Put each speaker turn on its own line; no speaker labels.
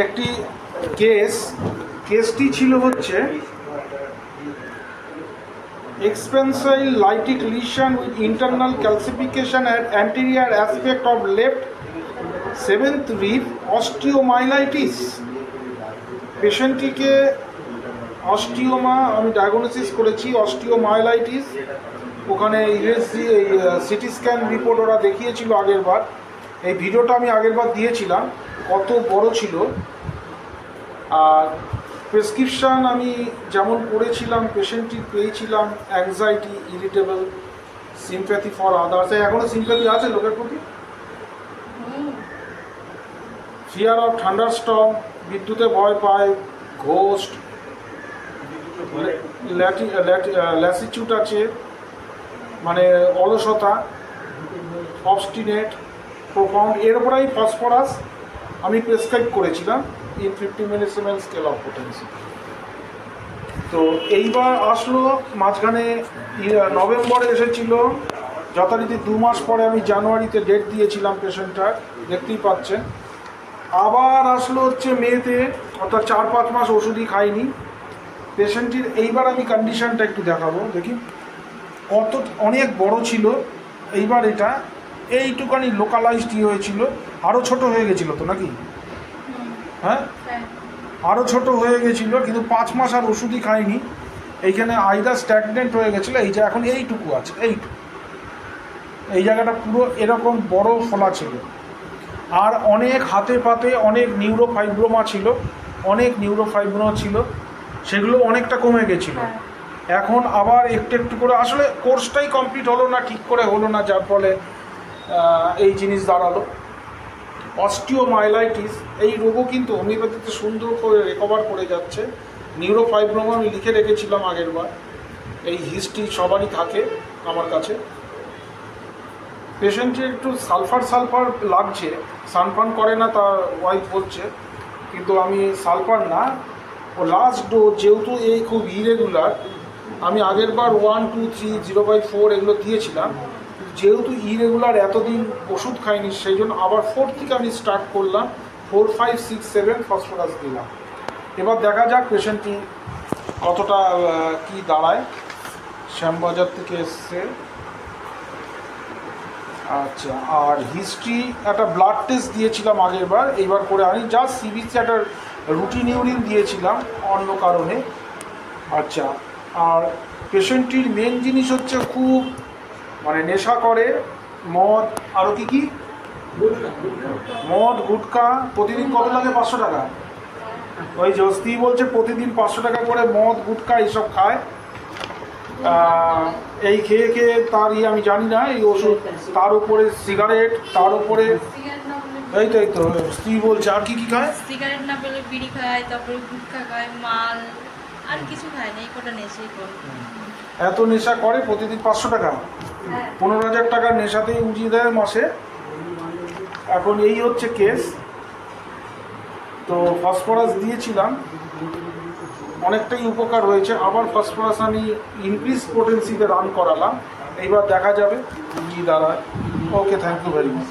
একটি কেসটি ছিল হচ্ছে expansile lytic lesion with internal calcification at anterior aspect of left 7th rib osteomyelitis। পেশেন্টটিকে অস্টিওমা আমি ডায়াগনোসিস করেছি, অস্টিওমাইলাইটিস। ওখানে ইউএসজি এই সিটি স্ক্যান রিপোর্ট ওরা দেখিয়েছিল আগের বার। এই ভিডিওটা আমি আগের বার দিয়েছিলাম, কত বড় ছিল। আর প্রেসক্রিপশান আমি যেমন করেছিলাম, পেশেন্টটি পেয়েছিলাম anxiety, irritable, sympathy for others. এখনও সিম্প্যাথি আছে লোকের প্রতি। ফিয়ার অফ থান্ডারস্টর্ম, বিদ্যুতে ভয় পায়, ঘোস্ট, ল্যাসিটিউড আছে, মানে অলসতা, অবস্টিনেট, প্রোফাউন্ড। এর উপর আমি ফসফরাস আমি প্রেসক্রাইব করেছিলাম in 50 ml scale of potency. তো এইবার আসলো মাঝখানে নভেম্বরে এসেছিল, যথারীতি 2 মাস পরে আমি জানুয়ারিতে ডেট দিয়েছিলাম পেশেন্টটার, দেখতেই পাচ্ছেন। আবার আসলো হচ্ছে মেতে, অর্থাৎ 4-5 মাস ওষুধই খাইনি পেশেন্টটির। এইবার আমি কন্ডিশনটা একটু দেখাবো, দেখি কত অনেক বড় ছিল। এইবার এটা এইটুকানি লোকালাইজড হয়েছিল, আরও ছোট হয়ে গেছিলো তো নাকি? হ্যাঁ, আরও ছোট হয়ে গেছিল, কিন্তু 5 মাস আর ওষুধই খাইনি। এইখানে আইদার স্ট্যাগনেন্ট হয়ে গেছিলো, এই যে এখন এইটুকু আছে, এই জায়গাটা পুরো এরকম বড় ফোলা ছিল। আর অনেক হাতে পাতে অনেক নিউরোফাইব্রোমা ছিল, সেগুলো অনেকটা কমে গেছিলো। এখন আবার একটু একটু করে, আসলে কোর্সটাই কমপ্লিট হলো না, ঠিক করে হলো না, যার ফলে এই জিনিস দাঁড়ালো। অস্টিওমাইলাইটিস এই রোগও কিন্তু হোমিওপ্যাথিতে সুন্দর করে রিকভার করে যাচ্ছে। নিউরোফাইব্রোমা আমি লিখে রেখেছিলাম আগের বার, এই হিস্ট্রি সবারই থাকে আমার কাছে। পেশেন্টের একটু সালফার লাগছে, সানফান করে না তার ওয়াইফ বলছে, কিন্তু আমি সালফার না, ও লাস্ট ডোজ যেহেতু এই খুব ইরেগুলার, আমি আগের বার 1, 2, 3, 0/4 এগুলো দিয়েছিলাম, যেহেতু ইরেগুলার এতদিন ওষুধ খাইনি, সেই জন্য আবার 4 থেকে আমি স্টার্ট করলাম, 4, 5, 6, 7 ফসফরাস দিলাম। এবার দেখা যাক পেশেন্টটি কতটা কি দাঁড়ায়। শ্যামবাজার থেকে এসছে। আচ্ছা, আর হিস্ট্রি একটা ব্লাড টেস্ট দিয়েছিলাম আগের বার, এইবার করে আনি, জাস্ট সিবিসি একটা রুটিন ইউরিন দিয়েছিলাম অন্য কারণে। আচ্ছা, আর পেশেন্টটির মেন জিনিস হচ্ছে খুব মানে নেশা করে, মদ, আরও কি মদ, গুটকা। প্রতিদিন কত লাগে? 500 টাকা। ওই জস্তি বলছে প্রতিদিন 500 টাকা করে মদ, গুটকা এইসব খায়। এই খেয়ে তার আমি জানি না, এই ওষুধ, তার উপরে সিগারেট, তার উপরে এই তো স্ত্রী বলছে। আর কি খায়? সিগারেট না পেলে বিড়ি খায়, তারপরে গুটখা খায়, মাল, আর কিছু খায় না, এই কটা নেশাই করে। এত নেশা করে, প্রতিদিন 500 টাকা, 15,000 টাকার নেশাতেই উঠিয়ে দেয় মাসে। এখন এই হচ্ছে কেস। তো ফসফরাস দিয়েছিলাম, অনেকটাই উপকার হয়েছে। আবার ফসফরাস আমি ইনক্রিজ পোটেন্সিতে রান করালাম, এইবার দেখা যাবে কী দাঁড়ায়। ওকে, থ্যাংক ইউ ভেরি মাচ।